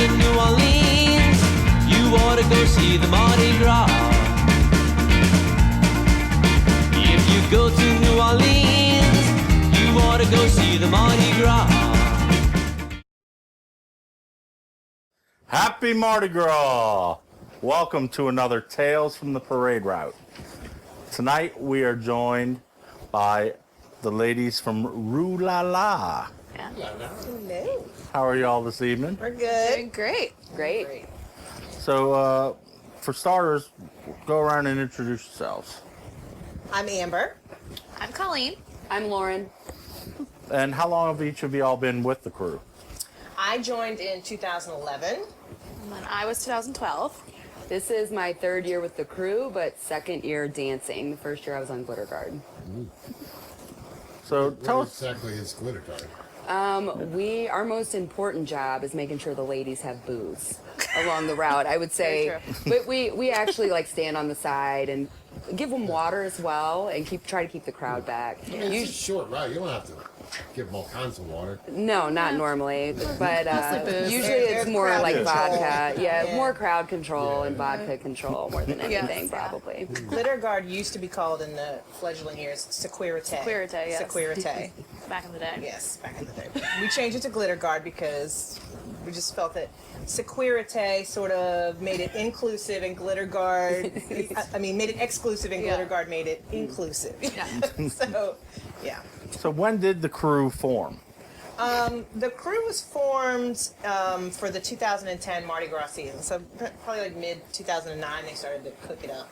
to New Orleans, you ought to go see the Mardi Gras. If you go to New Orleans, you ought to go see the Mardi Gras. Happy Mardi Gras! Welcome to another Tales from the Parade Route. Tonight we are joined by the ladies from Roux. Hello. How are y'all this evening? We're good. Doing great. Great. So, for starters, go around and introduce yourselves. I'm Amber. I'm Colleen. I'm Lauren. And how long have each of y'all been with the crew? I joined in 2011. And then I was 2012. This is my third year with the crew, but second year dancing. The first year I was on Glitter Guard. So tell What us. exactly is Glitter Guard? Our most important job is making sure the ladies have booze along the route. I would say, Very but we actually like stand on the side and give them water as well, and try to keep the crowd back. I mean, it's a short ride. You don't have to give them all kinds of water. No, not normally, but Mostly booze. usually There's it's more crowd like control. vodka. Yeah, Yeah. more crowd control and vodka control more than anything, Yes. probably. Glitter Guard used to be called in the fledgling years Securite. Securite, yes. Securite. Back in the day. Yes, back in the day. We changed it to Glitter Guard because we just felt that Securite sort of made it inclusive and Glitter Guard, made it exclusive and Glitter Yeah. Guard made it inclusive. Yeah. So, yeah. So when did the crew form? The crew was formed for the 2010 Mardi Gras season, so probably like mid 2009 they started to cook it up.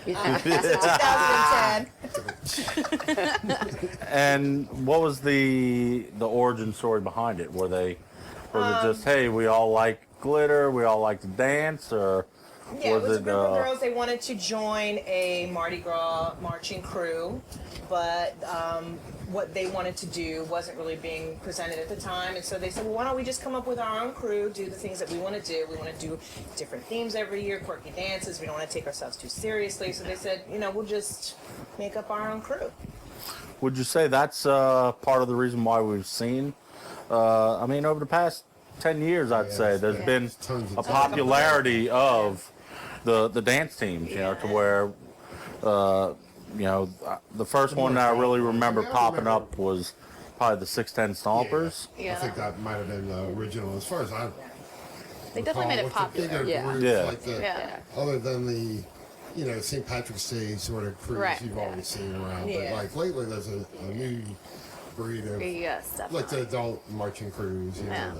2010. And what was the origin story behind it? Was it just, hey, we all like glitter, we all like to dance, or Yeah, it was a it group of girls. They wanted to join a Mardi Gras marching crew, but what they wanted to do wasn't really being presented at the time. And so they said, well, why don't we just come up with our own crew, do the things that we want to do. We want to do different themes every year, quirky dances. We don't want to take ourselves too seriously. So they said, we'll just make up our own crew. Would you say that's part of the reason why we've seen, over the past 10 years, I'd say, there's been Tons of a popularity of the dance teams, to where, the first one that I really remember popping up was probably the 610 Stompers. Yeah. I think that might have been the original. As far as I They definitely made it recall, with the popular. bigger Yeah. groups Yeah. like the, Yeah. other than the, St. Patrick's Day sort of crews Right. you've always seen around. Yeah. But like lately, there's a new breed of Yes, definitely. like the adult marching crews. Yeah.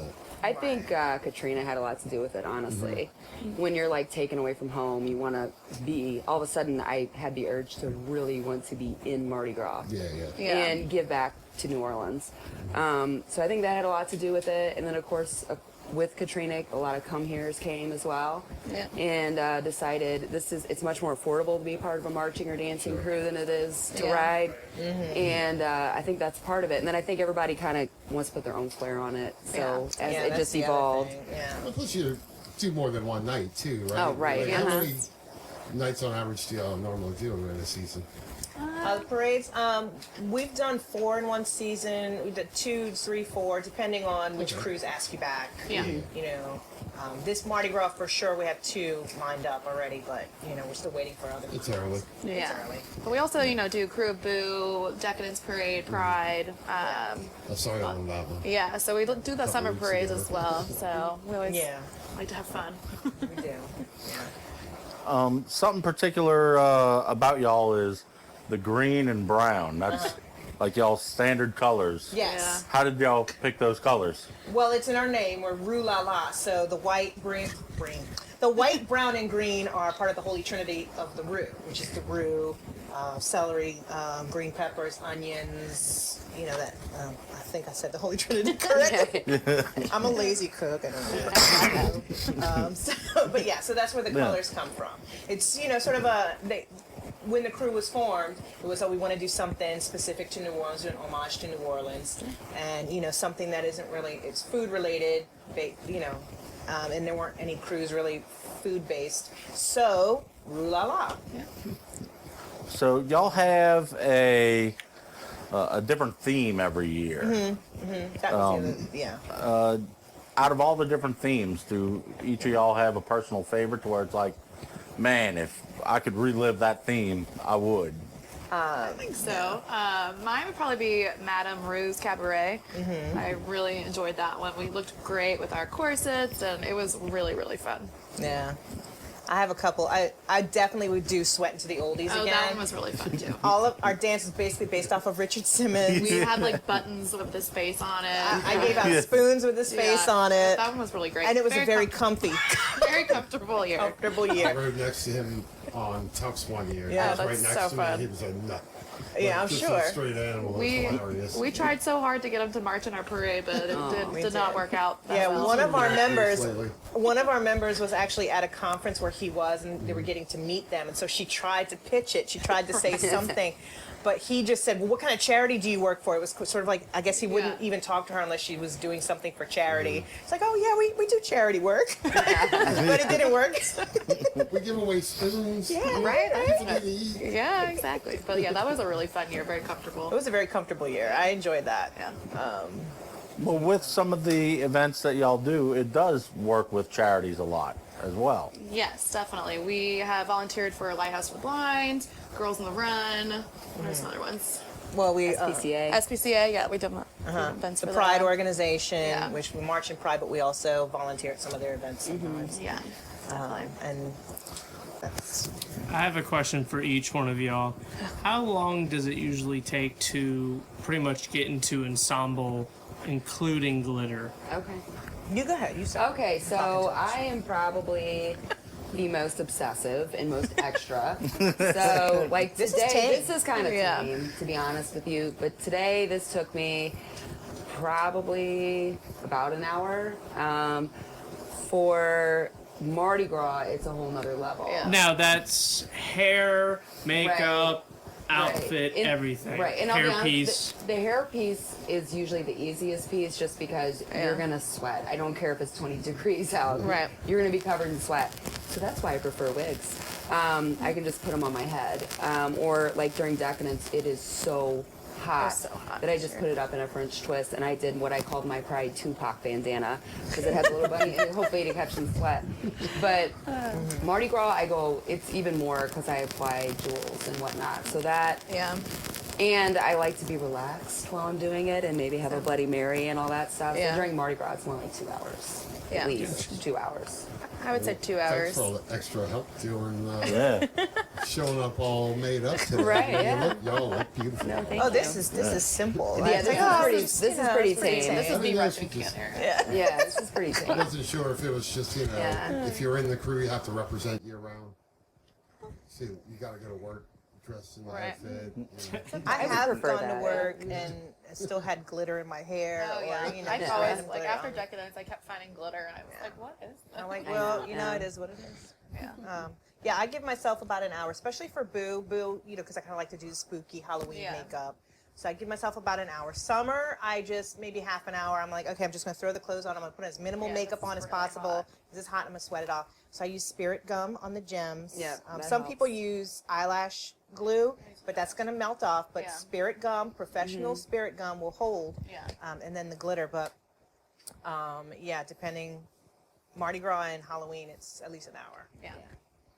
I think Katrina had a lot to do with it, honestly. When you're like taken away from home, you want to be, all of a sudden I had the urge to really want to be in Mardi Gras Yeah. Yeah. and give back to New Orleans. So I think that had a lot to do with it. And then of course, with Katrina, a lot of come-heres came as well. Yeah. And decided it's much more affordable to be part of a marching or dancing crew than it is to Yeah. ride. And I think that's part of it. And then I think everybody kind of wants to put their own flair on it. So Yeah. as Yeah, it that's just the other evolved. thing, Yeah. Well, plus you do more than one night too, right? Oh, right, Like, How uh-huh. many nights on average do y'all normally do in a season? The parades, we've done 4 in one season. We did 2, 3, 4, depending on which Okay. crews ask you back. Yeah. This Mardi Gras for sure, we have 2 lined up already, but we're still waiting for other. It's early. Yeah. early. But we also, do Crew of Boo, Decadence Parade, Pride. I saw you on that one. Yeah, so we do the summer weeks parades ago. as well. So we always Yeah, like to have fun. we do. Something particular about y'all is the green and brown. That's like y'all's standard colors. Yes. How did y'all pick those colors? Well, it's in our name. We're Roux. So the white, the white, brown, and green are part of the Holy Trinity of the Roux, which is the roux, celery, green peppers, onions. That. I think I said the Holy Trinity correctly. I'm a lazy cook. I don't know. So that's where the colors come from. It's sort of when the crew was formed, it was, we want to do something specific to New Orleans, an homage to New Orleans, and something that isn't really, it's food related, and there weren't any crews really food based. So, Roux La La. Yeah. So y'all have a different theme every year. That was the other, yeah. out of all the different themes, do each of y'all have a personal favorite to where it's like, man, if I could relive that theme, I would? I think so. Mine would probably be Madame Roux Cabaret. I really enjoyed that one. We looked great with our corsets, and it was really, really fun. Yeah. I have a couple. I definitely would do Sweat into the Oldies Oh, again. that one was really fun too. All of our dance is basically based off of Richard Simmons. We had like buttons with his face on it. I gave out spoons with his face Yeah, on it. That one was really great. And it was a very comfy, very comfortable year. comfortable I year. rode next to him on Tux one year. Yeah, He was that's right next so to fun. me. He was a nut. Yeah, I'm Just sure. A straight animal. We It's hilarious. we tried so hard to get him to march in our parade, but it We did not did. work out. that Yeah, well. one of our members, Lately. was actually at a conference where he was, and they were getting to meet them. And so she tried to pitch it. She tried to say something, but he just said, "Well, what kind of charity do you work for?" It was sort of like, I guess he wouldn't Yeah. even talk to her unless she was doing something for charity. It's like, "Oh yeah, we do charity work," but it didn't work. We give away spoons. Yeah, Right? People need to eat. Yeah, exactly. But yeah, that was a really fun year. Very comfortable. It was a very comfortable year. I enjoyed that. Yeah. Well, with some of the events that y'all do, it does work with charities a lot as well. Yes, definitely. We have volunteered for Lighthouse for the Blind, Girls on the Run. There's some other ones. Well, we PCA. SPCA, yeah, we did events the for Pride that. organization, Yeah. which we march in Pride, but we also volunteer at some of their events sometimes. Yeah, definitely. And that's I have a question for each one of y'all. How long does it usually take to pretty much get into ensemble, including glitter? Okay. you go ahead. You start. Okay, so I am probably the most obsessive and most extra. So, like This is today, tame. this is kind of Yeah. tame, to be honest with you. But today, this took me probably about an hour. For Mardi Gras, it's a whole nother level. Yeah. Now that's hair, makeup, outfit, And- everything. Right, and I'll be Hair honest, piece. the hair piece is usually the easiest piece just because you're gonna sweat. I don't care if it's 20 degrees out. Right. You're gonna be covered in sweat. So that's why I prefer wigs. I can just put them on my head. Or like during Decadence, it is so hot, It's so hot that I this just year. put it up in a French twist, and I did what I called my Pride Tupac bandana because it has a little bunny, and hopefully to catch some sweat. But Mardi Gras, it's even more because I apply jewels and whatnot. So that, Yeah. and I like to be relaxed while I'm doing it and maybe have a Bloody Mary and all that stuff. Yeah. So during Mardi Gras, it's more like 2 hours. Yeah. At least 2 hours. I would say 2 Thanks hours. for all the extra help doing Yeah. showing up all made up today. Right, yeah. Y'all look beautiful. No, thank Oh, you. this is simple. Yeah, It's this like, is oh, pretty. it's, This you is know, pretty it's pretty tame. This is I the think I Russian should just- can here. Yeah. Yeah, this is pretty I tame. wasn't sure if it was just, Yeah. if you're in the crew, you have to represent year round. See, you got to go to work dressed in the Right. outfit. I would have prefer gone that. to work and still had glitter in my hair. Oh yeah. Or, you know, I just always random like glitter after on me. Decadence, I kept finding glitter, and I was like, "What is this?" I'm like, I well, know, you know, yeah. it is what it is. Yeah. Yeah, I give myself about an hour, especially for Boo. Boo, you know, because I kind of like to do spooky Halloween Yeah. makeup. So I give myself about an hour. Summer, I just maybe half an hour. I'm like, okay, I'm just going to throw the clothes on. I'm going to put as minimal Yeah, makeup this on is as really possible. hot. This is hot. I'm going to sweat it off. So I use spirit gum on the gems. Yeah, that some people helps. use eyelash glue, but that's going to melt off. But Yeah. spirit gum, professional spirit gum, will hold. Yeah. And then the glitter. But yeah, depending, Mardi Gras and Halloween, it's at least an hour. Yeah.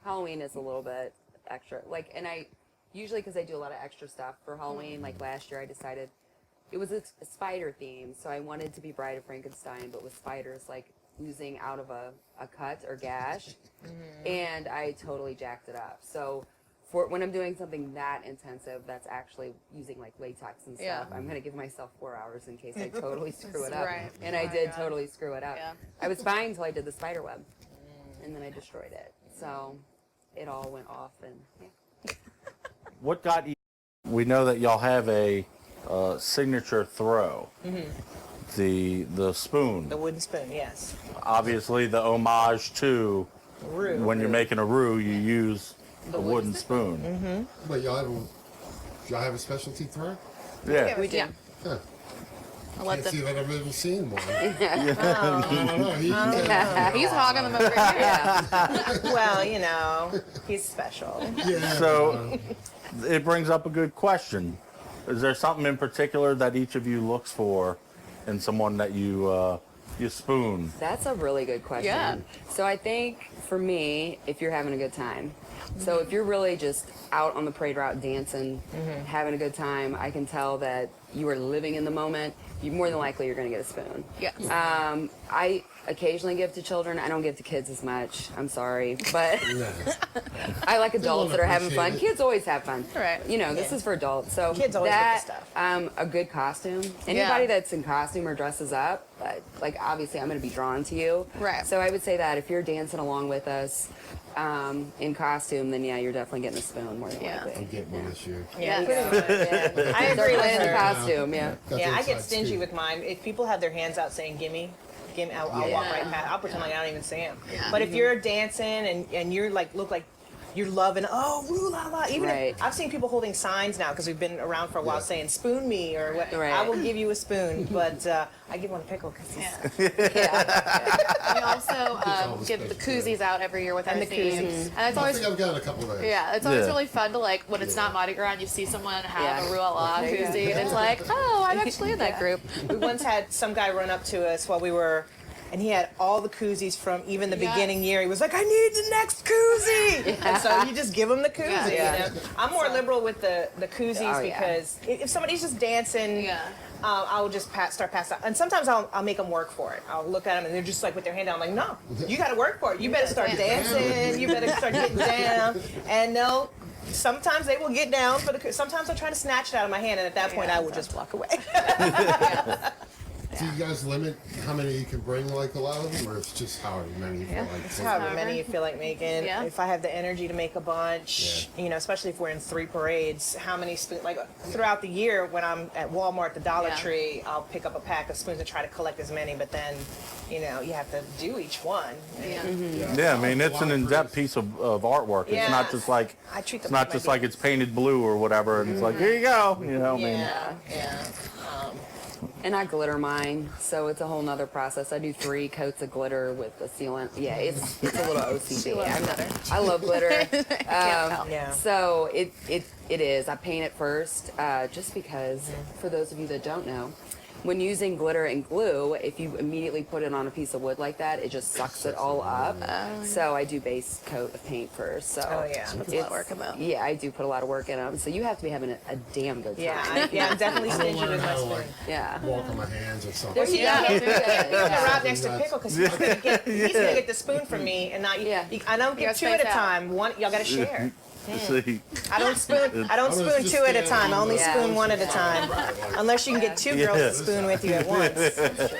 Halloween is a little bit extra. Like, and I usually, because I do a lot of extra stuff for Halloween, like last year I decided it was a spider theme. So I wanted to be Bride of Frankenstein, but with spiders like oozing out of a cut or gash. And I totally jacked it up. So for when I'm doing something that intensive, that's actually using like latex and stuff, Yeah. I'm going to give myself 4 hours in case I totally screw it up. Right. And Oh I my did God. totally screw it up. Yeah. I was fine until I did the spider web. And then I destroyed it. So it all went off, and yeah. What got you? We know that y'all have a signature throw. The spoon. The wooden spoon, yes. Obviously, the homage to Roux. when you're making a roux, you use a wooden spoon. But y'all have a specialty throw? Yeah. We do. Yeah. Huh. I'll let Can't see them. that I've ever seen one. I don't know. He's hogging them over here. Yeah. Well, you know, he's special. Yeah. So it brings up a good question. Is there something in particular that each of you looks for in someone that you you spoon? That's a really good question. Yeah. So I think for me, if you're having a good time, so if you're really just out on the parade route dancing, having a good time, I can tell that you are living in the moment. You more than likely you're going to get a spoon. Yes. I occasionally give to children. I don't give to kids as much. I'm sorry, but I like adults that are having fun. appreciate it. Kids always have fun. Right. You know, this is for adults. So Kids always that, get the stuff. a good costume. Anybody that's in costume or dresses up, like obviously I'm going to be drawn to you. Right. So I would say that if you're dancing along with us in costume, then yeah, you're definitely getting a spoon more than Yeah. likely. I'm getting one this year. Yeah. Yeah. I agree with In the her. costume, yeah. Got Yeah, the I get inside stingy scoop. with mine. If people have their hands out saying "gimme," I'll walk right past. I'll pretend like I don't even see them. Yeah. But if you're dancing and you're like look like you're loving, oh, Roux la la. Even Right. if, I've seen people holding signs now because we've been around for a while Yeah. saying "spoon me" or what. Right. I will give you a spoon, but I give one a pickle because We also always give the special, koozies out every year with our And the theme. koozies. And it's I always think I've got a couple of those. yeah, it's always Yeah. really fun to like when it's not Mardi Gras and you see someone have Yeah. a Roux la la There you go. koozie and it's like, oh, I'm actually in that group. we once had some guy run up to us while we were. And he had all the koozies from even the Yes. beginning year. He was like, I need the next koozie. And so you just give him the koozie. Yeah. You know? I'm more liberal with the koozies Oh, yeah. because if somebody's just dancing, Yeah. I will just start passing out. And sometimes I'll make them work for it. I'll look at them and they're just like with their hand down. I'm like, no, you got to work for it. You better start dancing. You better start getting down. And no, sometimes they will get down for the. Sometimes they'll try to snatch it out of my hand, and at that point, I will just walk away. Do you guys limit how many you can bring, like a lot of them, or it's just however many you feel like? It's however many you feel like making. Yeah. If I have the energy to make a bunch, you know, especially if we're in 3 parades, how many spoons, like throughout the year when I'm at Walmart, the Dollar Yeah. Tree, I'll pick up a pack of spoons and try to collect as many, but then, you know, you have to do each one. Yeah. Yeah, I mean it's an in-depth piece of artwork. It's Yeah. not just like I treat them it's not like just my like it's painted blue or whatever, and it's like here you go. You know, I mean, Yeah. And I glitter mine, so it's a whole nother process. I do 3 coats of glitter with the sealant. Yeah, it's a little OCD. I love glitter. Yeah. So it is. I paint it first, just because for those of you that don't know, when using glitter and glue, if you immediately put it on a piece of wood like that, it just sucks it all up. So I do base coat of paint first. So Oh, yeah. Puts a lot of work in them. yeah, I do put a lot of work in them. So you have to be having a damn good time. Yeah, I'm definitely I stingy learn with my how to spoon. like Yeah. walk on my hands or something. Well, see, Yeah. you can't do that. You Yeah. have to route next to Pickle because he's gonna get the spoon from me, and not you. Yeah. I don't You get gotta 2 at a space out. time. One, y'all gotta share. see, I don't spoon. I don't was spoon just 2 at a standing time. I only Yeah. spoon 1 at a time, unless you can get 2 girls to spoon with you at once,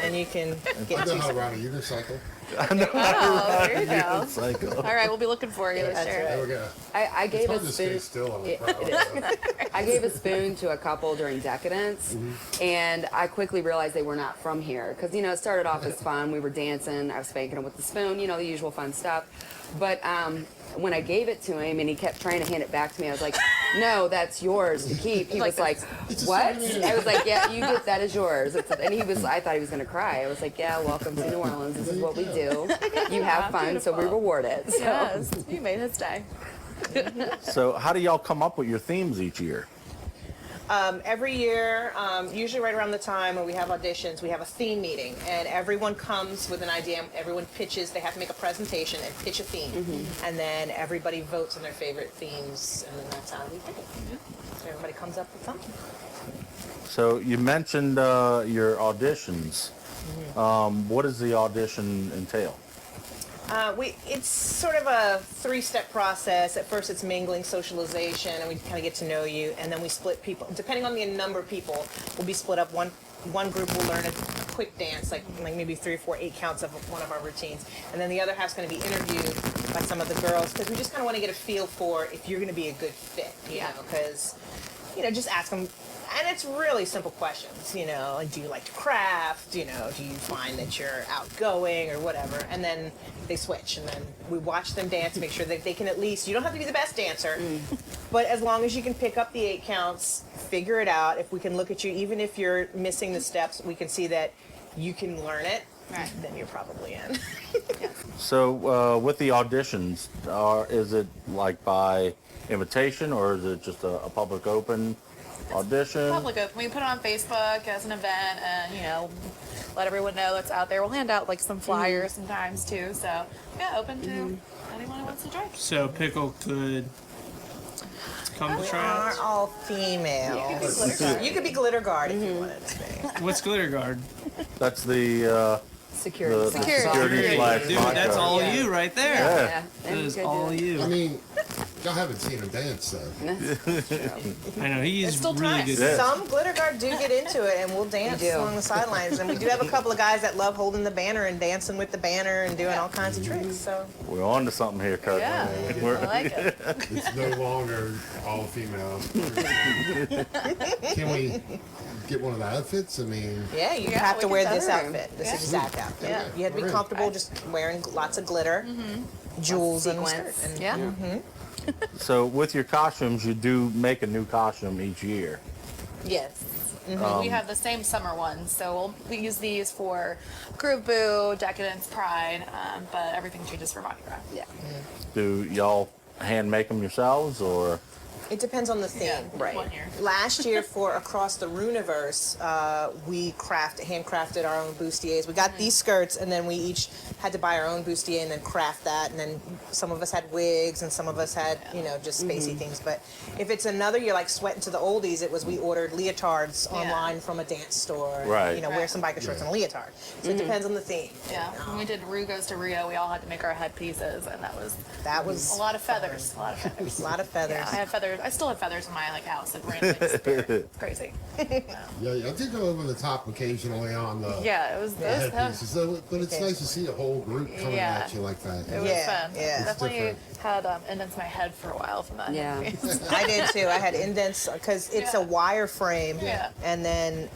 and you can I get know 2. how to ride a unicycle. Oh, there you go. cycle. All right, we'll be looking for you this That's year. right. There we go. I It's gave hard a to stay spoon. still on a It- crowd. it I gave a spoon to a couple during Decadence, and I quickly realized they were not from here because it started off as fun. We were dancing. I was spanking them with the spoon, the usual fun stuff. But when I gave it to him and he kept trying to hand it back to me, I was like, "No, that's yours to keep." He was like, "What?" I was like, "Yeah, that is yours." And I thought he was gonna cry. I was like, "Yeah, welcome to New Orleans. This is what we do. You have fun, so we reward it." So. Yes, you made his day. So how do y'all come up with your themes each year? Every year, usually right around the time when we have auditions, we have a theme meeting, and everyone comes with an idea. Everyone pitches. They have to make a presentation and pitch a theme, and then everybody votes on their favorite themes, and then that's how we pick it. So everybody comes up with something. So you mentioned your auditions. What does the audition entail? It's sort of a 3-step process. At first, it's mingling, socialization, and we kind of get to know you. And then we split people. Depending on the number of people, we'll be split up. One group will learn a quick dance, like maybe 3 or 4 8 counts of one of our routines. And then the other half's going to be interviewed by some of the girls because we just kind of want to get a feel for if you're going to be a good fit. You know, because just ask them. And it's really simple questions, like do you like to craft, do you find that you're outgoing or whatever, and then they switch, and then we watch them dance, make sure that they can at least, you don't have to be the best dancer, but as long as you can pick up the 8 counts, figure it out, if we can look at you, even if you're missing the steps, we can see that you can learn it, Right. then you're probably in. So with the auditions, is it like by invitation or is it just a public open? audition. Public open. We put it on Facebook as an event, and let everyone know that's out there. We'll hand out like some flyers sometimes too. So yeah, open to anyone who wants to join. So Pickle could come to We tryouts. are all female. You could be glitter guard if you wanted to be. What's Glitter Guard? That's the Security. security slash Dude, lifeguard. that's all Yeah. you right there. Yeah. That is good all dude. you. I mean, y'all haven't seen him dance though. I know It's he's still really time. good. Yeah. Some glitter guard do get into it, and we'll dance We do. along the sidelines. And we do have a couple of guys that love holding the banner and dancing with the banner and doing all kinds of tricks. So We're on to something here, Kurt. Yeah, I like it. It's no longer all female. Can we get one of the outfits? I mean, yeah, you Yeah, have we to can wear tell this her. outfit, this Yeah. exact outfit. Yeah. You have to be Alright. comfortable just wearing lots of glitter, jewels, and Sequins. skirt. And Yeah. So with your costumes, you do make a new costume each year. Yes. We have the same summer ones, so we use these for Crew Boo, Decadence, Pride, but everything changes for Mardi Gras. Yeah. Do y'all hand make them yourselves, or it depends on the theme. Right. 1 year. Last year for Across the Rouniverse, we handcrafted our own bustiers. We got these skirts, and then we each had to buy our own bustier and then craft that. And then some of us had wigs, and some of us had, just spacey things. But if it's another year, like Sweating to the Oldies, it was we ordered leotards online from a dance store. Right. Wear some biker shorts and a leotard. So it depends on the theme. Yeah. When we did Roux Goes to Rio, we all had to make our headpieces, and that was A a lot of feathers. a lot of feathers. Yeah, I have feathers. I still have feathers in my house that randomly disappeared. It's crazy. yeah, I did go over the top occasionally on the Yeah, it was. the headpieces, but it's nice to see a whole group coming Yeah. at you like that. It was Yeah, fun. yeah. Definitely different. had indents in my head for a while from that. Yeah. I did too. I had indents because it's a Yeah. wire frame, Yeah. and then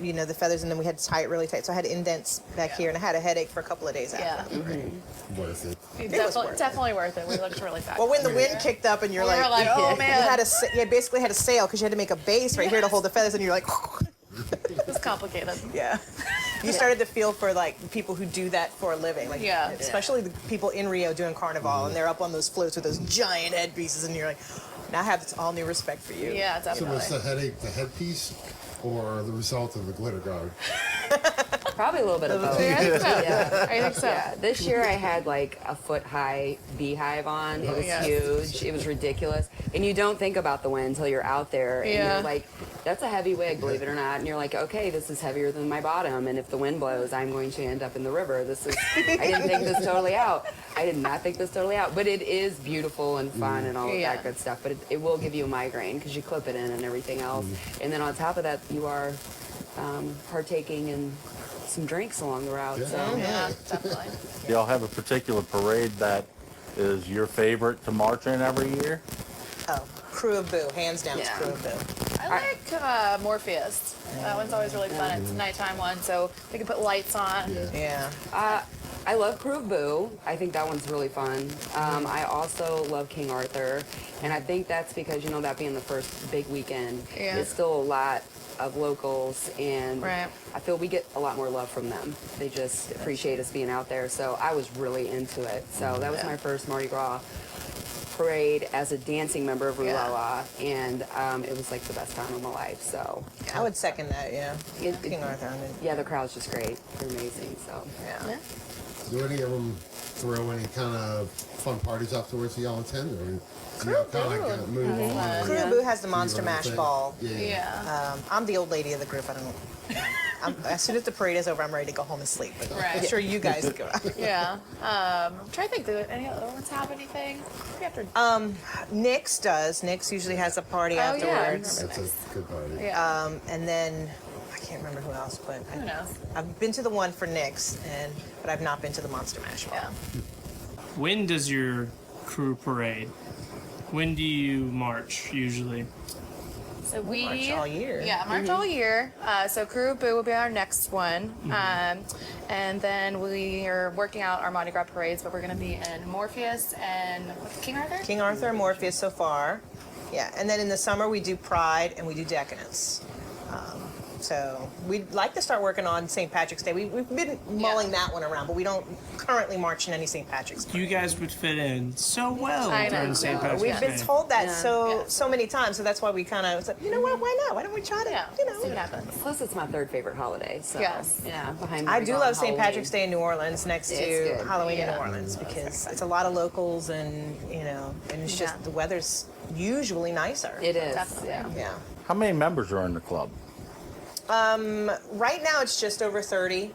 the feathers, and then we had to tie it really tight. So I had indents back here, and I had a headache for a couple of days Yeah. after. Worth it. Definitely Worth it. We looked really fast. Well, when the wind kicked up, and you're We were like, oh, man. you basically had a sail because you had to make a base right here to hold the feathers, and you're like, It was complicated. yeah. You started to feel for like people who do that for a living, like Yeah. especially the people in Rio doing Carnival, and they're up on those floats with those giant headpieces, and you're like, now I have this all new respect for you. Yeah, So definitely. was the headache the headpiece or the result of the glitter guard? Probably a little bit of both. I think so. Yeah. I think so. Yeah, this year I had like a foot high beehive on. It was yes. huge. It was ridiculous. And you don't think about the wind until you're out there. And Yeah. you're like, that's a heavy wig, believe it or not. And you're like, okay, this is heavier than my bottom. And if the wind blows, I'm going to end up in the river. I didn't think this totally out. I did not think this totally out. But it is beautiful and fun and all of Yeah. that good stuff. But it will give you a migraine because you clip it in and everything else. And then on top of that, you are partaking in some drinks along the route. Yeah. So. Yeah, definitely. do y'all have a particular parade that is your favorite to march in every year? Oh, Crew of Boo, hands down, it's Yeah. Crew of Boo. I like Morpheus. That one's always really fun. It's a nighttime one, so we can put lights on. Yeah. Yeah. I love Crew of Boo. I think that one's really fun. I also love King Arthur, and I think that's because, that being the first big weekend, Yeah. it's still a lot of locals, and Right. I feel we get a lot more love from them. They just appreciate us being out there, so I was really into it. So that was Yeah. my first Mardi Gras parade as a dancing member of Roux Yeah. La La, and it was like the best time of my life. So I would second that, yeah. It- King Arthur, I mean, yeah, the crowd's just great. They're amazing. So yeah. Do any of them throw any kind of fun parties afterwards that y'all attend? Or do y'all kind of like move on? Crew of Boo has the Monster Mash Ball. Yeah. Yeah. I'm the old lady of the group. I don't know. As soon as the parade is over, I'm ready to go home and sleep. But I'm Right. sure you guys go. Yeah. I'm trying to think, do any other ones have anything? We have to. Nick's does. Nick's usually has a party Oh, yeah. afterwards. That's a good party. Yeah. And then I can't remember who else, but Who knows? I've been to the one for Nick's, but I've not been to the Monster Mash Ball. Yeah. When does your crew parade? When do you march usually? So we March all year. Yeah, March all year. So Crew Boo will be our next one, and then we are working out our Mardi Gras parades. But we're going to be in Morpheus and King Arthur. King Arthur and Morpheus so far. Yeah, and then in the summer we do Pride and we do Decadence. So we'd like to start working on St. Patrick's Day. We've been mulling that one around, but we don't currently march in any St. Patrick's Day. You guys would fit in so well I know. during St. Patrick's We've been Day. told that Yeah. so many times, so that's why we kind of said, you know what, why not? Why don't we try to, See what happens. Plus, it's my third favorite holiday. So Yes. yeah, behind. I do Mardi Gras love and St. Halloween. Patrick's Day in New Orleans next It's to good. Halloween in Yeah. New Orleans because it's a lot of locals and, and it's just Yeah. the weather's usually nicer. It is. Definitely. Yeah. Yeah. How many members are in the club? Right now it's just over 30.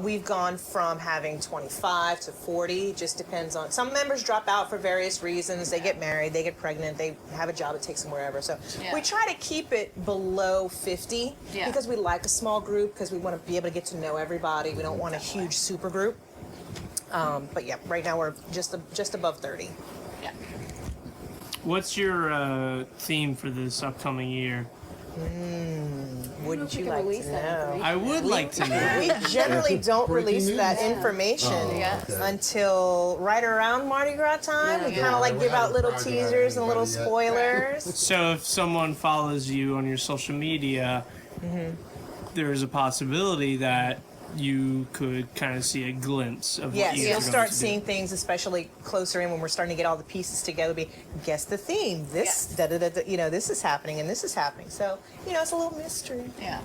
We've gone from having 25 to 40. Just depends on. Some members drop out for various reasons. They get married, they get pregnant, they have a job that takes them wherever. So Yeah. we try to keep it below 50 Yeah. because we like a small group because we want to be able to get to know everybody. We don't want a huge super group. But yeah, right now we're just above 30. Yeah. What's your theme for this upcoming year? Wouldn't we you can like release to that know? information. I would like to know. We generally don't Breaking release that news. information Oh, Yeah. okay. until right around Mardi Gras time. Yeah. We Yeah, kind of like we give out haven't little bragged about teasers and little anybody yet. spoilers. So if someone follows you on your social media, there's a possibility that you could kind of see a glimpse of Yes, what you you'll guys are start going to seeing do. things, especially closer in when we're starting to get all the pieces together. Guess the theme. This, da da da da. This is happening and this is happening. So, it's a little mystery. Yeah.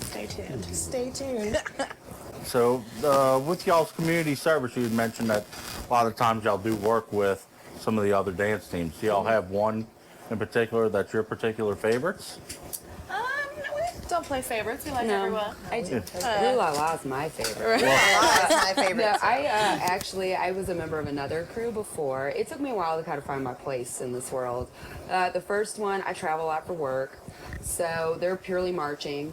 Stay tuned. Stay tuned. So, with y'all's community service, you had mentioned that a lot of times y'all do work with some of the other dance teams. Do y'all have one in particular that's your particular favorites? We don't play favorites. We like No, everyone. I do. Ooh La La is my favorite. That's my favorite. No, I was a member of another crew before. It took me a while to kind of find my place in this world. The first one, I travel a lot for work, so they're purely marching.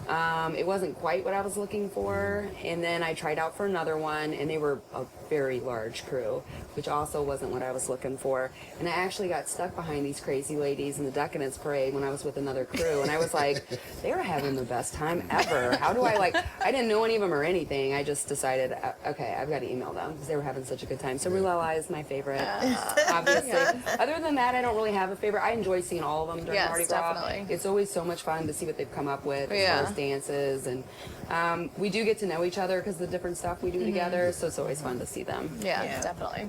It wasn't quite what I was looking for, and then I tried out for another one, and they were a very large crew, which also wasn't what I was looking for. And I actually got stuck behind these crazy ladies in the Decadence Parade when I was with another crew, and I was like, they were having the best time ever. How do I didn't know any of them or anything. I just decided, okay, I've got to email them because they were having such a good time. So Roux La La is my favorite, obviously. Other than that, I don't really have a favorite. I enjoy seeing all of them during Yes, Mardi Gras. definitely. It's always so much fun to see what they've come up with as Yeah. far as dances, and we do get to know each other because the different stuff we do together, so it's always fun to see them. Yeah, definitely.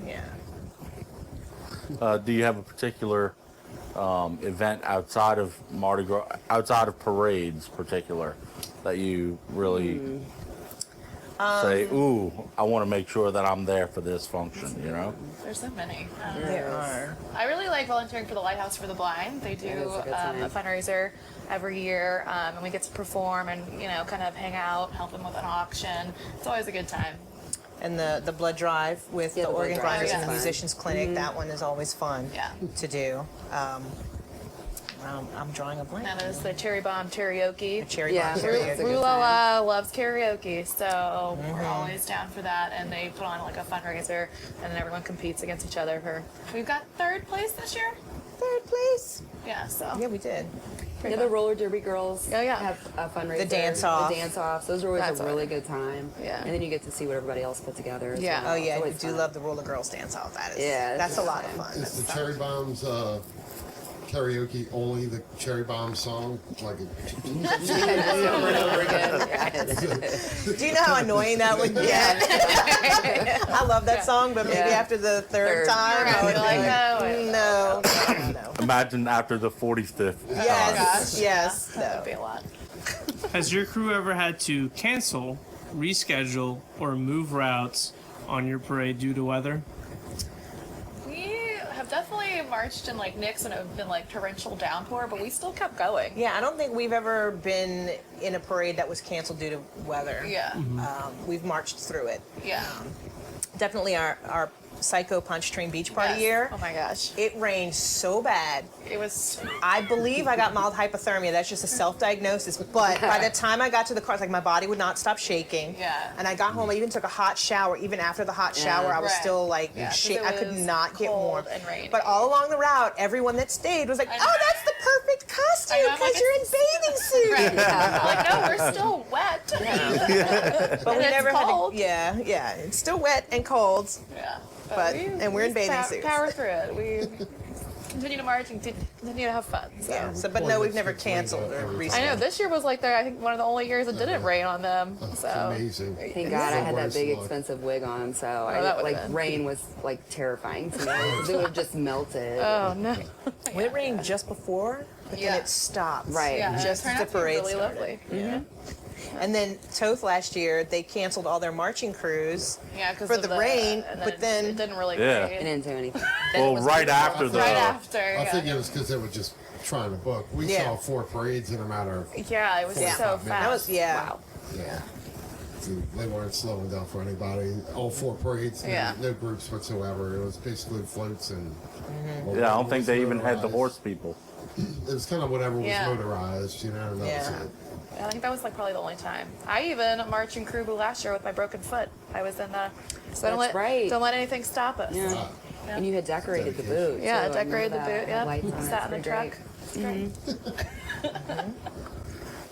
Yeah. Do you have a particular event outside of Mardi Gras, outside of parades, particular, that you really say, "Ooh, I want to make sure that I'm there for this function"? There's so many. There are. I really like volunteering for the Lighthouse for the Blind. They do That is a good a time. fundraiser every year, and we get to perform and kind of hang out, help them with an auction. It's always a good time. And the blood drive with Yeah, the the blood organ drive grinders is and the fun. musicians clinic, that one is always fun Yeah. to do. I'm drawing a blank. That is the Cherry Bomb Karaoke. Cherry Yeah. bomb Roux- karaoke. a good Roux La La loves karaoke, so we're Mm-hmm. always down for that. And they put on like a fundraiser, and then everyone competes against each other for. We've got third place this year. Third place. Yeah, so Yeah, we did. Yeah, the roller derby girls Oh, yeah. have a fundraiser. The dance-off. The dance-offs. Those are always That's a really good time. Yeah. And then you get to see what everybody else put together as Yeah. well. Oh It's yeah, I always do fun. love the Roller Girls dance off. That is. Yeah, That's a it's lot of fun. fun. Is the Cherry Bombs karaoke only the Cherry Bomb song? Like over and over again. Yeah, it's- Do you know how annoying that would get? I love that song, but maybe Yeah. after the third Third. time, I You're would be like, like, no, no. Imagine after the 45th. Yes, yes, that no. would be a lot. Has your crew ever had to cancel, reschedule, or move routes on your parade due to weather? We have definitely marched in like Nix and it have been like torrential downpour, but we still kept going. Yeah, I don't think we've ever been in a parade that was canceled due to weather. Yeah. We've marched through it. Yeah. Definitely our Psycho Punch Train Beach Party Yes. year. Oh my gosh. It rained so bad. It was. I believe I got mild hypothermia. That's just a self-diagnosis. But by the time I got to the car, it's like my body would not stop shaking. Yeah. And I got home. I even took a hot shower. Even after the hot shower, I was Right. still like, Yeah, 'cause shit. it I could was not get cold warm. and rainy. But all along the route, everyone that stayed was like, I "Oh, know. that's the perfect costume I know, I'm because like, you're in bathing suit." Right. Like, no, we're still wet. But we it's never cold. had to. Yeah. It's still wet and cold. Yeah. But- and we're in bathing suits. Power through it. continue to march and continue to have fun. So. Yeah. So, but no, we've never canceled or I recently. know this year was like I think one of the only years it didn't rain on them. It's So amazing. Thank God I had that Worst big luck. expensive wig on, so that would've been. rain was like terrifying to me. It would have just melted. oh no. Well, it rained just before, but Yeah. then it stopped. Right. Yeah, Just it turned as out the to be parade really started. lovely. And then Toth last year, they canceled all their marching crews Yeah, because for the rain, and but then it didn't really Yeah. rain. I didn't do anything. Well, right after the. Right after. I Yeah. think it was because they were just trying to book. We Yeah. saw 4 parades in a matter of. Yeah, it was Yeah. so That fast. that was Wow. Yeah. So they weren't slowing down for anybody. All 4 parades, Yeah. no groups whatsoever. It was basically floats and. Yeah, I don't think they even had the motorized. horse people. It was kind of whatever was Yeah. motorized, and that was Yeah. it. I think that was like probably the only time. I even marched in Krubu last year with my broken foot. I was in the. So don't That's right. Don't let anything stop us. Yeah. Ah, And you had decorated the boot. Yeah, too. I decorated the remember boot. that. Yeah, Lights on it. sat in the It's truck. pretty It's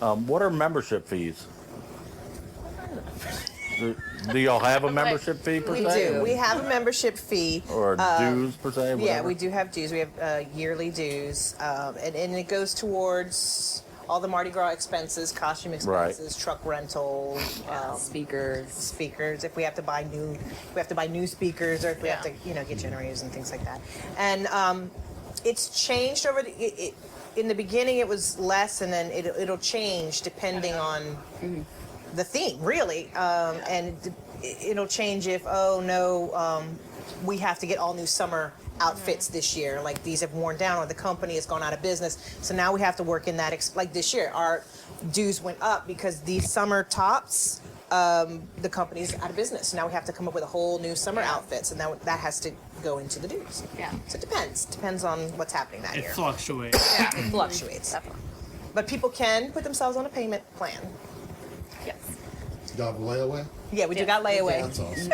great. What are membership fees? Do y'all have a membership fee per we se? do. We have a membership fee. Or dues per se? Yeah, whatever? we do have dues. We have yearly dues, and it goes towards all the Mardi Gras expenses, costume expenses, truck rental, Speakers. speakers. If we have to buy new speakers, or if we have to, get generators and things like that. And it's changed over in the beginning. It was less, and then it'll change depending on the theme, really, and it'll change if we have to get all new summer outfits this year, like these have worn down or the company has gone out of business, so now we have to work in that like this year our dues went up because these summer tops, the company's out of business, so now we have to come up with a whole new summer outfits, and that has to go into the dues. Yeah. So it depends on what's happening that It year. fluctuates. It fluctuates. Definitely. But people can put themselves on a payment plan. Yes. You got a layaway? Yeah, we do got layaway. That's awesome.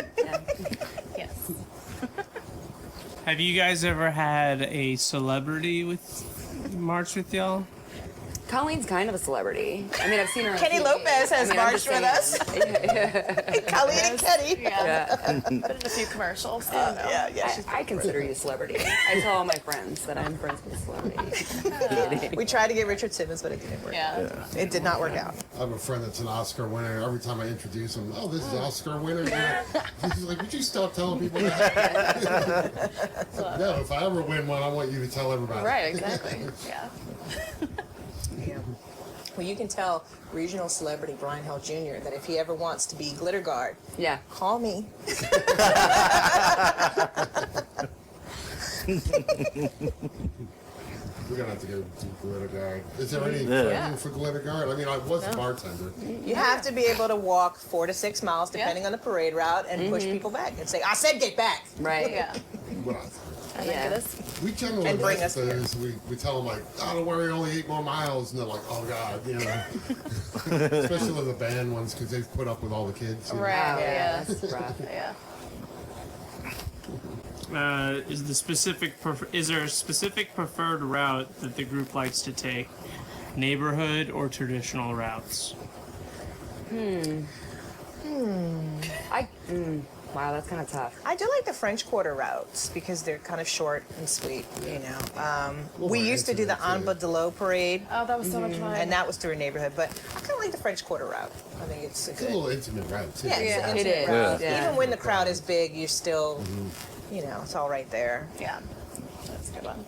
Yes. Have you guys ever had a celebrity march with y'all? Colleen's kind of a celebrity. I mean, I've seen her on Kenny TV. Lopez has I'm marched just with us. saying. Colleen and Kenny. Yeah. Been in a few commercials. So no. Yeah. I consider you a celebrity. I tell all my friends that I'm friends with celebrities. We tried to get Richard Simmons, but it didn't work. Yeah. It did not work out. I have a friend that's an Oscar winner. Every time I introduce him, oh, this is Oscar winner. He's like, would you stop telling people that? No, if I ever win one, I want you to tell everybody. Right. Exactly. Yeah. Yeah. Well, you can tell regional celebrity Brian Hill Jr. that if he ever wants to be glitter guard, Yeah. call me. We're gonna have to go to Glitter Guard. Is there any Yeah. training for Glitter Guard? I mean, I was a bartender. You have to be able to walk 4 to 6 miles, depending on the parade route, and push people back and say, "I said get back." Right. Yeah. What I think it is. we generally And bring like us here. those. We tell them like, "Oh, don't worry, only 8 more miles," and they're like, "Oh God," Especially the band ones because they've put up with all the kids. Oh, Right. yeah. Yeah. That's rough. Yeah. Is there a specific preferred route that the group likes to take? Neighborhood or traditional routes? Wow, that's kind of tough. I do like the French Quarter routes because they're kind of short and sweet, we more used to do the intimate, too. Anba de Lo parade, Oh, that was so much fun. and that was through a neighborhood, but I kind of like the French Quarter route. I think it's a It's a good. little intimate route too. Yeah, it's an It intimate is. route. Yeah. Even when the crowd is big, you're still, it's all right there. Yeah. That's a good one.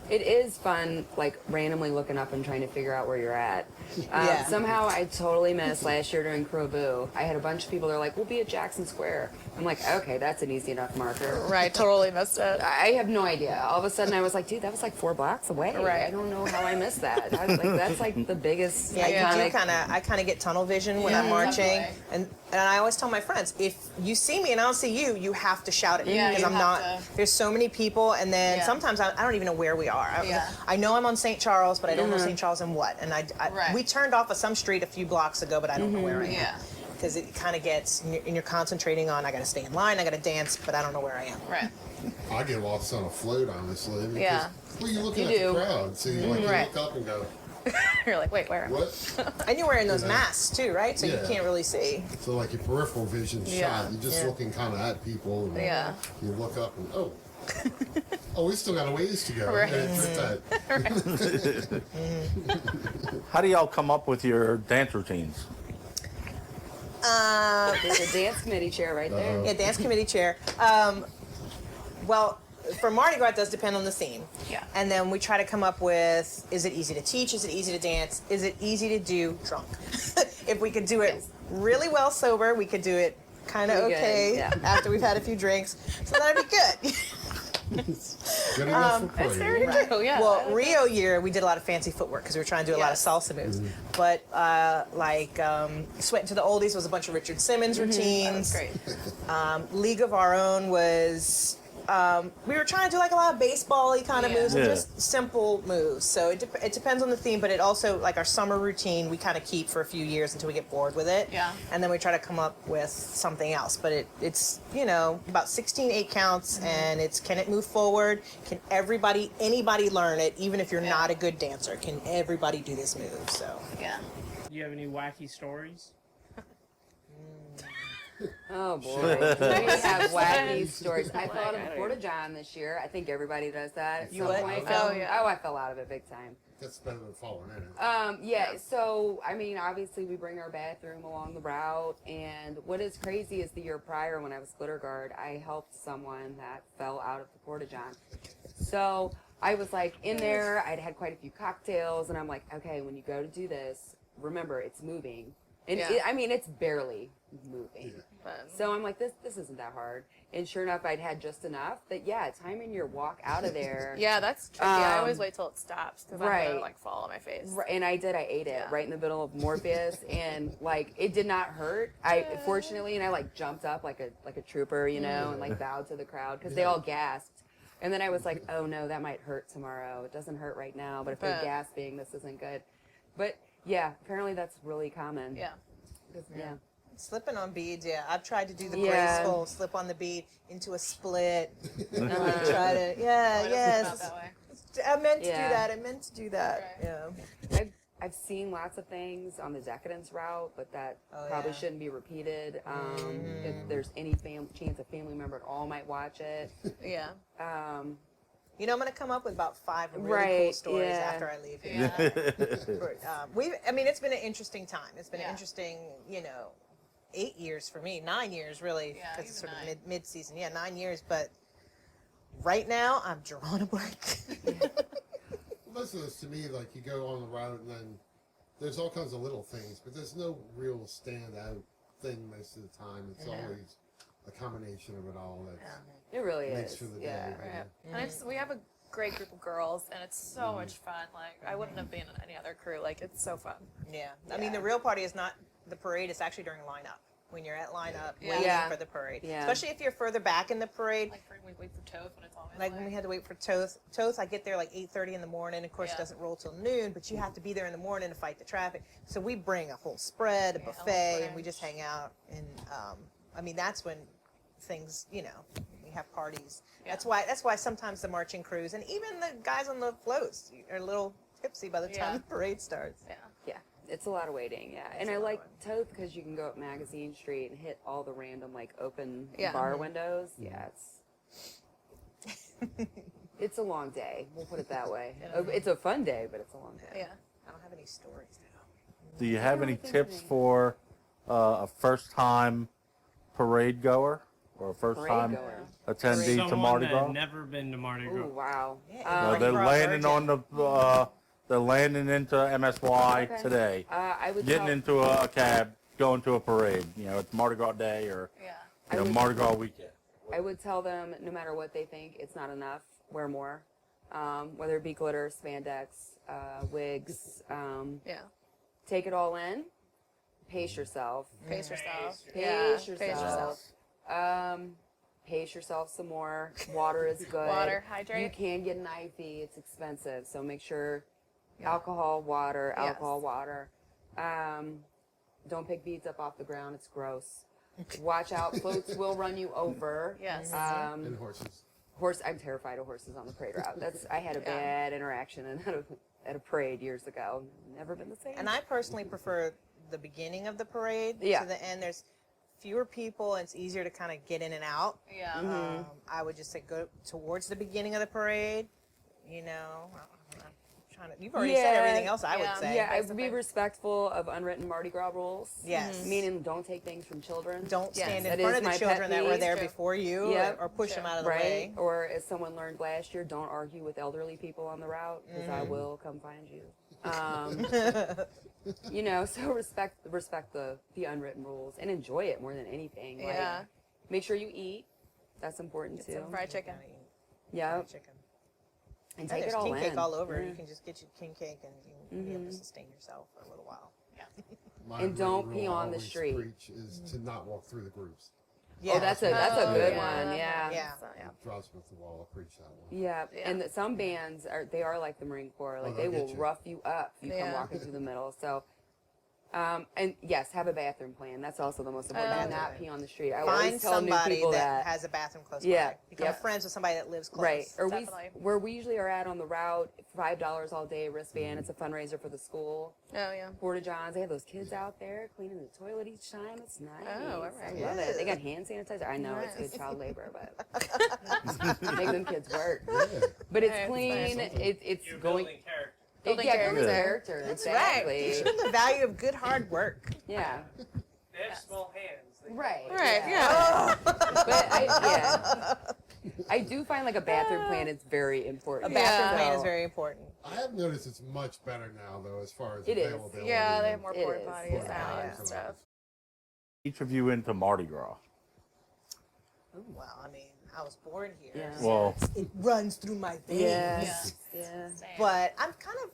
It is fun, like randomly looking up and trying to figure out where you're at. Yeah. Somehow I totally missed last year during Roux. I had a bunch of people that are like, we'll be at Jackson Square. I'm like, okay, that's an easy enough marker. Right. Totally missed it. I have no idea. All of a sudden I was like, dude, that was like 4 blocks away. Right. I don't know how I missed that. I was like, that's like the biggest Yeah, iconic. you do I kind of get tunnel vision when I'm marching, definitely. and I always tell my friends, if you see me and I don't see you, you have to shout at me Yeah, because you I'm have not. to. There's so many people, and then Yeah. sometimes I don't even know where we are. Yeah. I know I'm on St. Charles, but I don't know St. Charles and what. And Right. we turned off of some street a few blocks ago, but I don't know where I am. Yeah. Because it kind of gets, and you're concentrating on, I got to stay in line, I got to dance, but I don't know where I am. Right. I get lost on a float, honestly. Because, Yeah. well, you're looking You at do. the crowd, so you Right. look up and go, You're like, wait, where? "What?" And you're wearing those Yeah. masks too, right? So you Yeah. can't really see. So like your peripheral vision's Yeah. shot. You're just Yeah. looking kind of at people. And Yeah. You look up and oh oh, we still got a ways to go. Right. And it's like, How do y'all come up with your dance routines? There's a dance committee chair right there. Yeah, dance committee chair. Well, for Mardi Gras, it does depend on the theme. Yeah. And then we try to come up with, is it easy to teach? Is it easy to dance? Is it easy to do drunk? If we could do it really well sober, we could do it kind of Pretty good, okay yeah. after we've had a few drinks. So that'd be good. good enough for That's party. very true. Yeah. Well, Rio year, we did a lot of fancy footwork because we were trying to do a lot of Yes. salsa moves. But Sweating to the Oldies was a bunch of Richard Simmons That was routines. great. League of Our Own was we were trying to do like a lot of baseball-y kind of Yeah. moves and Yeah. just simple moves. So it depends on the theme, but it also, like our summer routine, we kind of keep for a few years until we get bored with it. Yeah. And then we try to come up with something else. But it's, you know, about 16 8 counts, and it's, can it move forward? Can anybody learn it, even if you're Yeah. not a good dancer? Can everybody do this move? So. Yeah. Do you have any wacky stories? Oh boy, we have wacky stories. I fell out of I the don't Porta John this year. I think everybody does that at You some what? point. Oh, yeah. Oh, I fell out of it big time. That's better than falling in. Yeah, so, I mean, obviously we bring our bathroom along the route, and what is crazy is the year prior when I was glitter guard, I helped someone that fell out of the Porta John. So, I was like in there, I'd had quite a few cocktails, and I'm like, okay, when you go to do this, remember, it's moving. And Yeah. I mean, it's barely moving. But, So I'm like, this isn't that hard. And sure enough, I'd had just enough that, yeah, timing your walk out of there. yeah, that's tricky. I always Um, wait till it stops because I'm right. gonna like fall on my face. Right, and I did. I ate it Yeah. right in the middle of Morpheus, and like it did not hurt. Fortunately, and I like jumped up like a trooper, you know, and like bowed to the crowd because they all gasped. And then I was like, oh no, that might hurt tomorrow. It doesn't hurt right now, but if they're But- gasping, this isn't good. But yeah, apparently that's really common. Yeah. 'Cause, yeah. Slipping on beads, yeah. I've tried to do the Yeah. graceful slip on the bead into a split. And Uh-huh. try to, yeah, Not yes. that way. I meant to Yeah. do that. I meant to do that. Right. Yeah. I've seen lots of things on the decadence route, but that Oh, probably yeah. shouldn't be repeated. If there's any chance a family member at all might watch it. Yeah. You know, I'm going to come up with about 5 really cool Right, stories yeah. after I leave here. Yeah. I mean, it's been an interesting time. It's been an Yeah. interesting, 8 years for me, 9 years really, Yeah, because it's even sort of 9. mid-season. Yeah, 9 years. But right now, I'm drawing a blank. Most of this, to me, like you go on the route and then there's all kinds of little things, but there's no real standout thing most of the time. It's always a combination of it all that It really makes is. for the Yeah. day. Right. And we have a great group of girls, and it's so much fun. Like I wouldn't have been in any other crew. Like it's so fun. Yeah. I mean, the real party is not the parade. It's actually during lineup. When you're at lineup waiting Yeah. for the parade. Yeah. Especially if you're further back in the parade. Like we wait for Toth when it's always Like when we had to wait for Toth. Toth, I get there like 8:30 in the morning. Of course, it Yeah. doesn't roll till noon, but you have to be there in the morning to fight the traffic. So we bring a whole spread, a Yeah, buffet, a and we just hang out. And I mean, that's when things, we have parties. Yeah. That's why sometimes the marching crews and even the guys on the floats are a little tipsy by the time Yeah. the parade starts. Yeah. Yeah, it's a lot of waiting. Yeah, and I like Toth because you can go up Magazine Street and hit all the random like open Yeah. bar windows. Yeah, it's a long day. We'll put it that way. It's a fun day, but it's a long day. Yeah. I don't have any stories now. Do you have any tips for a first-time parade goer or a first-time Parade goer. attendee to Someone Mardi that Gras? had never been to Mardi Ooh, Gras. wow. Yeah, No, Mardi they're Gras landing virgin. on they're landing into MSY Okay. today, I would getting tell, into a cab, going to a parade. It's Mardi Gras day or Yeah. I would- Mardi Gras weekend. I would tell them no matter what they think, it's not enough. Wear more, whether it be glitter, spandex, wigs. Yeah. Take it all in. Pace yourself. Pace yourself. Pace Yeah. yourself. Pace yourself. Pace yourself some more. Water is good. Water, hydrate. You can get an IV. It's expensive, so make sure alcohol, water, Yes. alcohol, water. Don't pick beads up off the ground. It's gross. Watch out. Floats will run you over. Yes. And horses. I'm terrified of horses on the parade route. I had a Yeah. bad interaction at a parade years ago. Never been the same. And I personally prefer the beginning of the parade Yeah. to the end. There's fewer people and it's easier to kind of get in and out. Yeah. I would just say go towards the beginning of the parade. You know, you've already said everything else I would say. Yeah, I would be respectful of unwritten Mardi Gras rules. Yes. Meaning don't take things from children. Don't stand That in front is of the my children pet that were peeve. there True. before you Yep. or push them out of the Right. way. Or as someone learned last year, don't argue with elderly people on the route because I will come find you. You know, so respect the unwritten rules and enjoy it more than anything. Like, Yeah. make sure you eat. That's important too. Some fried chicken. Yeah. Chicken. And Yeah, take there's it all king in. cake all over. Yeah. You can just get your king cake and you'll be able to sustain yourself for a little while. My And don't rule pee I on the always street. Preach is to not walk through the groups. Yeah. Oh, that's a good yeah. one. Yeah. Yeah. So, yeah. Drives me up the wall. I preach that one. Yeah, Yeah. and some bands are like the Marine Corps. Like Oh, they they'll will get you. rough you up if you come Yeah. walking through the middle. So, and yes, have a bathroom plan. That's also the most important. Do not pee on the street. I Find always tell new somebody people that that. has a bathroom close Yeah, by. Become yep. friends with somebody that lives close. Right, or Definitely. where we usually are at on the route, $5 all day wristband. It's a fundraiser for the school. Oh, yeah. Porta Johns, they have those kids out there cleaning the toilet each time. It's nice. Oh, all right. I love it. They got hand sanitizer. I know it's good child labor, but make them kids work. But it's Hey, it's clean. nice. It's You're going. building character. Building building character. character. That's Exactly. right. Teach them the value of good hard work. Yeah. They have small hands. They Right. Right, yeah. But I do find like a bathroom plan is very important. A bathroom Yeah. plan is So, very important. I have noticed it's much better now, though, as far as It is. availability. Yeah, they have more It porta is, potties yeah. now Yeah. and stuff. Each of you into Mardi Gras. Well, I mean, I was born here. Yeah. so Well, it runs through my veins. Yes. Yeah. Same. But I'm kind of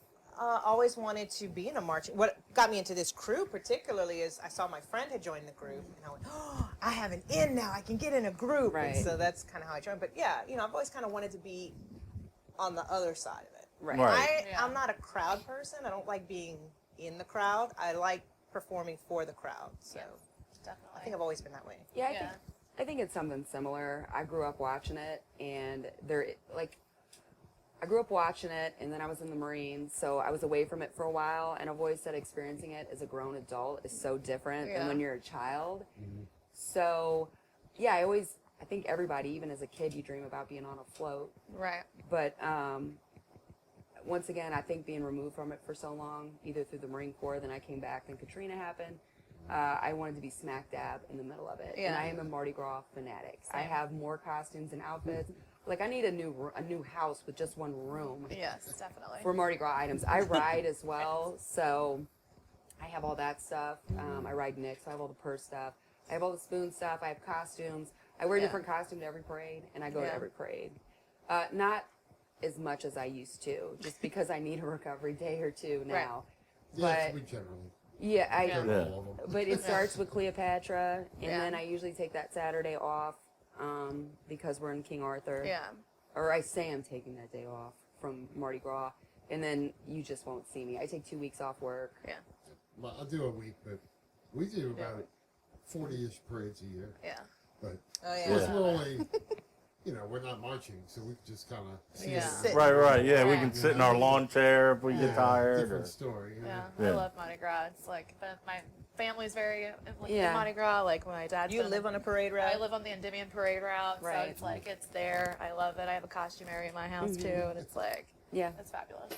always wanted to be in a marching. What got me into this crew particularly is I saw my friend had joined the group, and I went, "Oh, I have an in now. I can get in a group." Right. And so that's kind of how I joined. But yeah, you know, I've always kind of wanted to be on the other side of it. Right. Right. Yeah. I'm not a crowd person. I don't like being in the crowd. I like performing for the crowd. So Definitely. I think I've always been that way. Yeah, Yeah. I think it's something similar. I grew up watching it, and I grew up watching it, and then I was in the Marines, so I was away from it for a while. And I've always said experiencing it as a grown adult is so different than Yeah. when you're a child. So, yeah, I think everybody, even as a kid, you dream about being on a float. Right. But once again, I think being removed from it for so long, either through the Marine Corps, then I came back, then Katrina happened. I wanted to be smack dab in the middle of it, and Yeah. I am a Mardi Gras fanatic. I Same. have more costumes and outfits. Like I need a new house with just one room Yes, definitely. for Mardi Gras items. I ride as well, so I have all that stuff. I ride Nick, so I have all the purse stuff. I have all the spoon stuff. I have costumes. I wear a Yeah. different costume to every parade, and I go Yeah. to every parade. Not as much as I used to, just because I need a recovery day or two now. Yeah, But we generally. yeah, I. Yeah. Yeah. All of them. But it starts with Cleopatra, and Yeah. then I usually take that Saturday off because we're in King Arthur. Yeah. Or I say I'm taking that day off from Mardi Gras, and then you just won't see me. I take 2 weeks off work. Yeah. Well, I'll do a week, but we do about 40-ish parades a year. Yeah. But Oh of yeah. course, we're only, we're not marching, so we just kind of see Yeah. it. Sit. right. Yeah, we Yeah. can sit in our lawn chair if we Yeah, get tired. Different or- story. you know. Yeah. Yeah. I love Mardi Gras. It's like my family's very like Yeah. Mardi Gras. Like my dad's You been- live on a parade route. I live on the Endymion Parade route, so Right. it's like it's there. I love it. I have a costume area in my house too, and it's like Yeah. it's fabulous.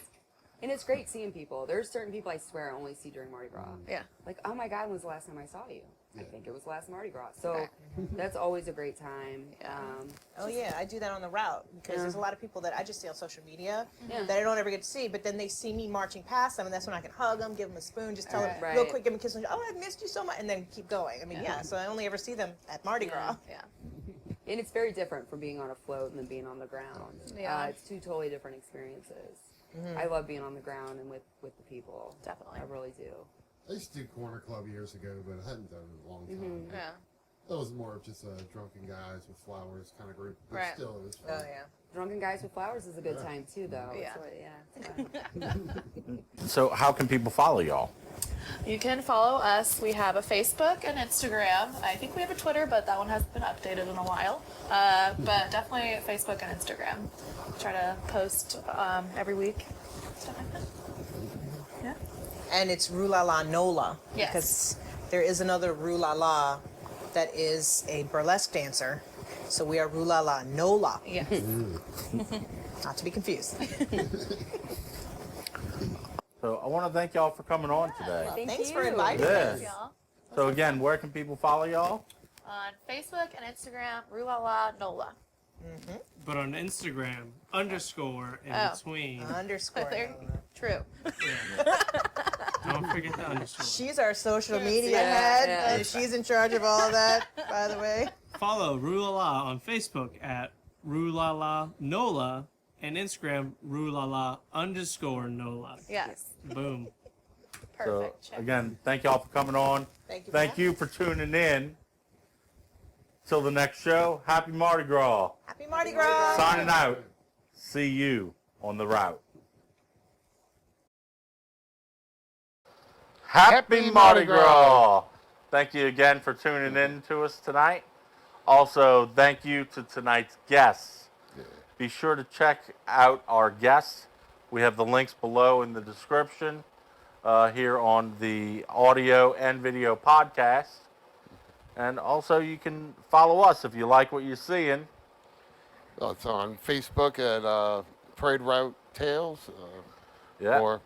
And it's great seeing people. There's certain people I swear I only see during Mardi Gras. Yeah. Like, oh my God, when was the last time I saw you? I Yeah. think it was last Mardi Gras. So that's always a great time. Yeah. Oh yeah, I do that on the route because there's a lot of people that I just see on social media Yeah. that I don't ever get to see, but then they see me marching past them, and that's when I can hug them, give them a spoon, just tell them Right. real quick, give them a kiss, and oh, I missed you so much, and then keep going. I mean, yeah. So I only ever see them at Mardi Gras. Yeah. And it's very different from being on a float and then being on the ground. Yeah. It's two totally different experiences. I love being on the ground and with the people. Definitely. I really do. I used to do Corner Club years ago, but I hadn't done it in a long time. Yeah. That was more of just a drunken guys with flowers kind of group. But Right. still, it was fun. Oh yeah. Drunken Guys with Flowers is a good time too, though. Yeah. It's fun. So, how can people follow y'all? You can follow us. We have a Facebook and Instagram. I think we have a Twitter, but that one hasn't been updated in a while. But definitely Facebook and Instagram. Try to post every week. Stuff like that. Yeah. And it's Roux La La Nola Yes. because there is another Roux La La that is a burlesque dancer. So we are Roux La La Nola, Yes. not to be confused. So I want to thank y'all for coming on today. Thanks for inviting Yeah. us. Y'all. So again, where can people follow y'all? On Facebook and Instagram, Roux La La Nola. But on Instagram, underscore in Oh. between. Underscore. There- True. Don't forget the underscore. She's our social media Yeah, head, yeah. and she's in charge of all of that, by the way. Follow Roux La La on Facebook at Roux La La Nola and Instagram Roux La La underscore Nola. Yes. Boom. Perfect. So Check. again, thank y'all for coming on. Thank you. Thank you for tuning in. Till the next show, happy Mardi Gras. Happy Mardi Gras. Signing out. See you on the route. Happy Mardi Gras. Thank you again for tuning in to us tonight. Also, thank you to tonight's guests. Be sure to check out our guests. We have the links below in the description here on the audio and video podcast. And also, you can follow us if you like what you're seeing. Oh, it's on Facebook at Parade Route Tales. Yeah. Or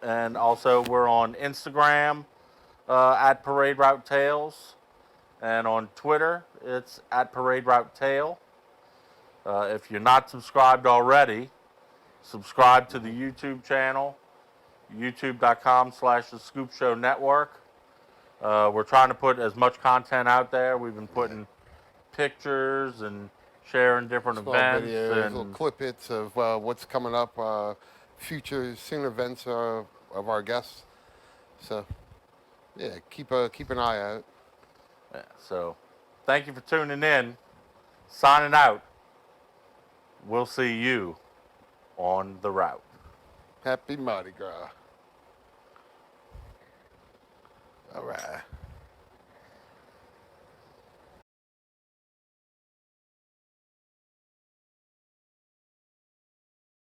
And also, we're on Instagram at Parade Route Tales. And on Twitter, it's at Parade Route Tale. If you're not subscribed already, subscribe to the YouTube channel, youtube.com/The Scoop Show Network. We're trying to put as much content out there. We've been putting pictures and sharing different small events. videos, little And clip hits of what's coming up, future soon events of our guests. So, yeah, keep an eye out. yeah, so, thank you for tuning in. Signing out. We'll see you on the route. Happy Mardi Gras. All right.